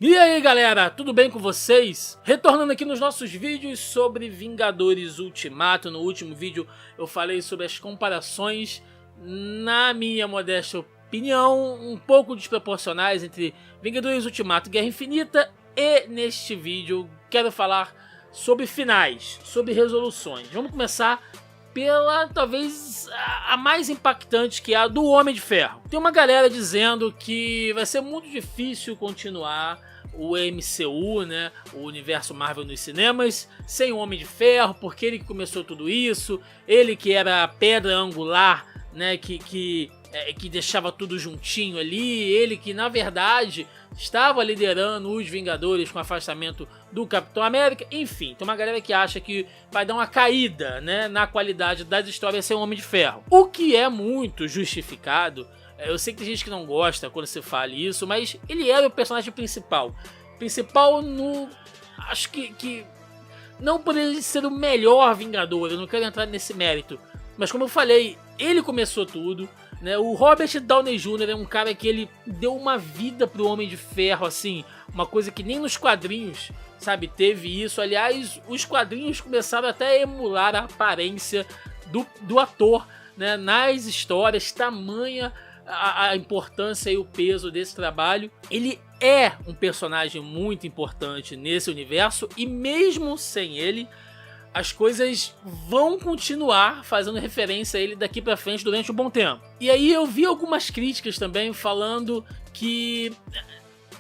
E aí galera, tudo bem com vocês? Retornando aqui nos nossos vídeos sobre Vingadores Ultimato. No último vídeo eu falei sobre as comparações, na minha modesta opinião, um pouco desproporcionais entre Vingadores Ultimato e Guerra Infinita. E neste vídeo quero falar sobre finais, sobre resoluções. Vamos começar pela, talvez, a mais impactante, que é a do Homem de Ferro. Tem uma galera dizendo que vai ser muito difícil continuar o MCU, né, o universo Marvel nos cinemas, sem o Homem de Ferro, porque ele que começou tudo isso, ele que era a pedra angular, né, que deixava tudo juntinho ali, ele que na verdade estava liderando os Vingadores com o afastamento do Capitão América. Enfim, tem uma galera que acha que vai dar uma caída, né, na qualidade das histórias sem o Homem de Ferro, o que é muito justificado. Eu sei que tem gente que não gosta quando se fala isso, mas ele era o personagem principal no... acho que não por ele ser o melhor Vingador, eu não quero entrar nesse mérito, mas como eu falei, ele começou tudo, né? O Robert Downey Jr. é um cara que ele deu uma vida pro Homem de Ferro, assim, uma coisa que nem nos quadrinhos, sabe, teve isso. Aliás, os quadrinhos começaram até a emular a aparência do ator, né, nas histórias, tamanha a importância e o peso desse trabalho. Ele é um personagem muito importante nesse universo e mesmo sem ele, as coisas vão continuar fazendo referência a ele daqui pra frente durante um bom tempo. E aí eu vi algumas críticas também falando que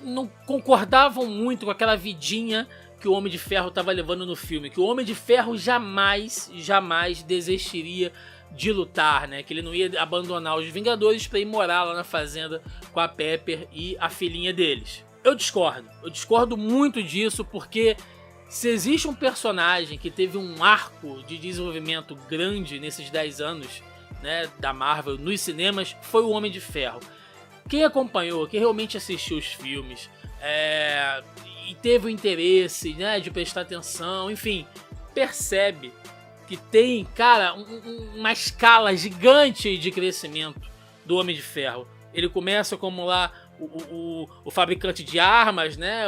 não concordavam muito com aquela vidinha que o Homem de Ferro estava levando no filme, que o Homem de Ferro jamais desistiria de lutar, né? Que ele não ia abandonar os Vingadores para ir morar lá na fazenda com a Pepper e a filhinha deles. Eu discordo muito disso, porque se existe um personagem que teve um arco de desenvolvimento grande nesses 10 anos, né, da Marvel nos cinemas, foi o Homem de Ferro. Quem acompanhou, quem realmente assistiu os filmes e teve o interesse, né, de prestar atenção, enfim, percebe que tem, cara, uma escala gigante de crescimento do Homem de Ferro. Ele começa como lá o fabricante de armas, né,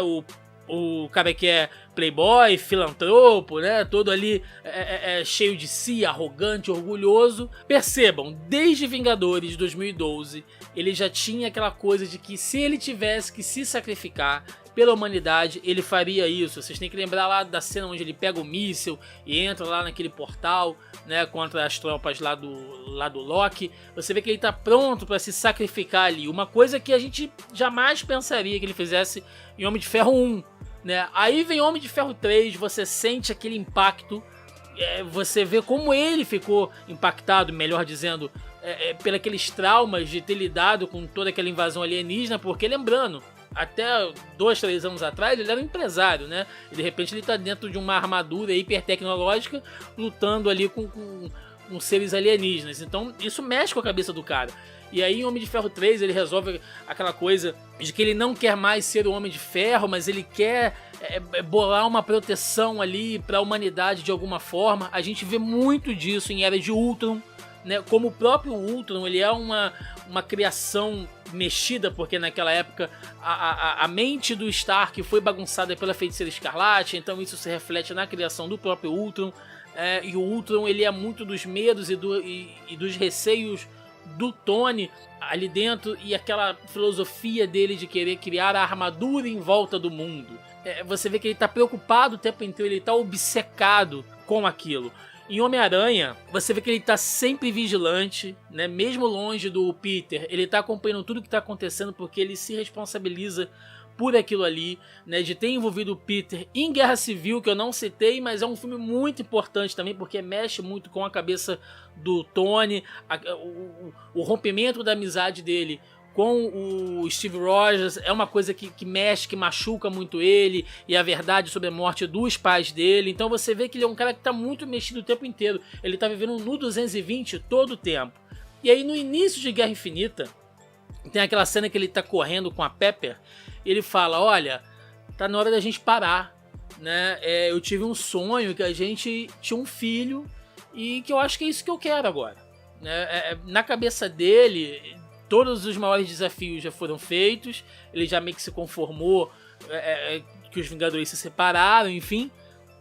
o cara que é playboy, filantropo, né, todo ali cheio de si, arrogante, orgulhoso. Percebam, desde Vingadores de 2012, ele já tinha aquela coisa de que se ele tivesse que se sacrificar pela humanidade, ele faria isso. Vocês têm que lembrar lá da cena onde ele pega o míssil e entra lá naquele portal, né, contra as tropas lá do Loki. Você vê que ele tá pronto para se sacrificar ali. Uma coisa que a gente jamais pensaria que ele fizesse em Homem de Ferro 1. Né? Aí vem Homem de Ferro 3, você sente aquele impacto, você vê como ele ficou impactado, melhor dizendo, pelos aqueles traumas de ter lidado com toda aquela invasão alienígena, porque lembrando, até 2, 3 anos atrás ele era um empresário, né? E de repente ele tá dentro de uma armadura hiper tecnológica, lutando ali com seres alienígenas. Então isso mexe com a cabeça do cara. E aí em Homem de Ferro 3 ele resolve aquela coisa de que ele não quer mais ser o Homem de Ferro, mas ele quer bolar uma proteção ali para a humanidade de alguma forma. A gente vê muito disso em Era de Ultron, né? Como o próprio Ultron, ele é uma criação mexida, porque naquela época a mente do Stark foi bagunçada pela Feiticeira Escarlate, então isso se reflete na criação do próprio Ultron. E o Ultron, ele é muito dos medos e dos receios do Tony ali dentro, e aquela filosofia dele de querer criar a armadura em volta do mundo. Você vê que ele está preocupado o tempo inteiro, ele está obcecado com aquilo. Em Homem-Aranha, você vê que ele tá sempre vigilante, né? Mesmo longe do Peter, ele tá acompanhando tudo que tá acontecendo, porque ele se responsabiliza por aquilo ali, né? De ter envolvido o Peter em Guerra Civil, que eu não citei, mas é um filme muito importante também, porque mexe muito com a cabeça do Tony, o rompimento da amizade dele com o Steve Rogers é uma coisa que mexe, que machuca muito ele, e a verdade sobre a morte dos pais dele. Então você vê que ele é um cara que está muito mexido o tempo inteiro, ele está vivendo no 220 todo o tempo. E aí no início de Guerra Infinita, tem aquela cena que ele está correndo com a Pepper, e ele fala, olha, tá na hora da gente parar, né? Eu tive um sonho que a gente tinha um filho, e que eu acho que é isso que eu quero agora. Na cabeça dele, todos os maiores desafios já foram feitos, ele já meio que se conformou que os Vingadores se separaram, enfim.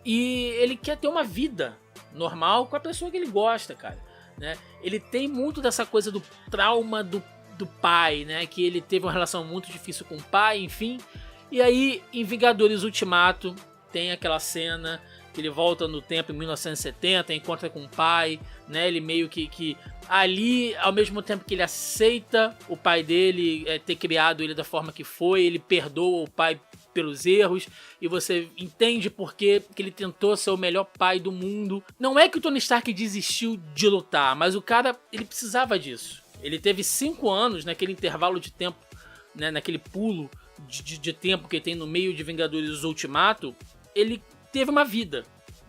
E ele quer ter uma vida normal com a pessoa que ele gosta, cara, né? Ele tem muito dessa coisa do trauma do pai, né? Que ele teve uma relação muito difícil com o pai, enfim. E aí, em Vingadores Ultimato, tem aquela cena que ele volta no tempo em 1970, encontra com o pai, né? Ele meio que ali, ao mesmo tempo que ele aceita o pai dele ter criado ele da forma que foi, ele perdoa o pai pelos erros, e você entende porque que ele tentou ser o melhor pai do mundo. Não é que o Tony Stark desistiu de lutar, mas o cara, ele precisava disso. Ele teve 5 anos naquele intervalo de tempo, né, naquele pulo de tempo que tem no meio de Vingadores Ultimato, ele teve uma vida.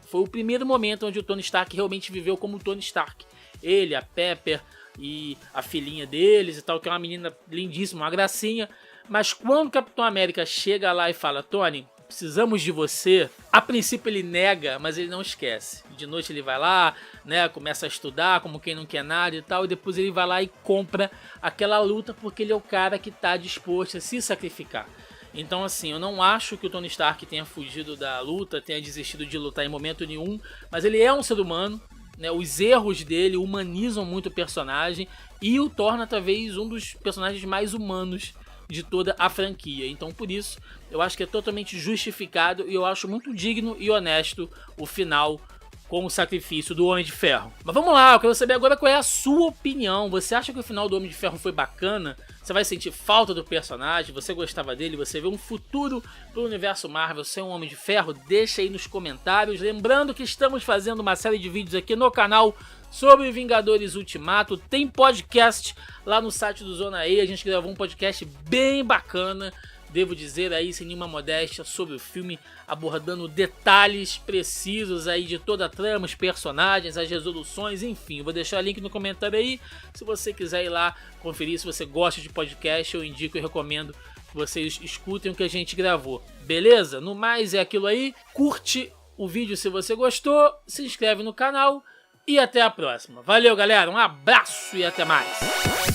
Foi o primeiro momento onde o Tony Stark realmente viveu como Tony Stark. Ele, a Pepper e a filhinha deles e tal, que é uma menina lindíssima, uma gracinha. Mas quando o Capitão América chega lá e fala: Tony, precisamos de você, a princípio ele nega, mas ele não esquece. De noite ele vai lá, né, começa a estudar como quem não quer nada e tal, e depois ele vai lá e compra aquela luta porque ele é o cara que está disposto a se sacrificar. Então assim, eu não acho que o Tony Stark tenha fugido da luta, tenha desistido de lutar em momento nenhum, mas ele é um ser humano, né, os erros dele humanizam muito o personagem e o torna talvez um dos personagens mais humanos de toda a franquia. Então por isso eu acho que é totalmente justificado e eu acho muito digno e honesto o final com o sacrifício do Homem de Ferro. Mas vamos lá, eu quero saber agora qual é a sua opinião. Você acha que o final do Homem de Ferro foi bacana? Você vai sentir falta do personagem? Você gostava dele? Você vê um futuro pro universo Marvel sem um Homem de Ferro? Deixa aí nos comentários. Lembrando que estamos fazendo uma série de vídeos aqui no canal sobre Vingadores Ultimato. Tem podcast lá no site do Zona E. A gente gravou um podcast bem bacana, devo dizer aí, sem nenhuma modéstia, sobre o filme, abordando detalhes precisos aí de toda a trama, os personagens, as resoluções, enfim. Vou deixar o link no comentário aí, se você quiser ir lá conferir. Se você gosta de podcast, eu indico e recomendo que vocês escutem o que a gente gravou. Beleza? No mais é aquilo aí. Curte o vídeo se você gostou, se inscreve no canal e até a próxima. Valeu, galera, um abraço e até mais.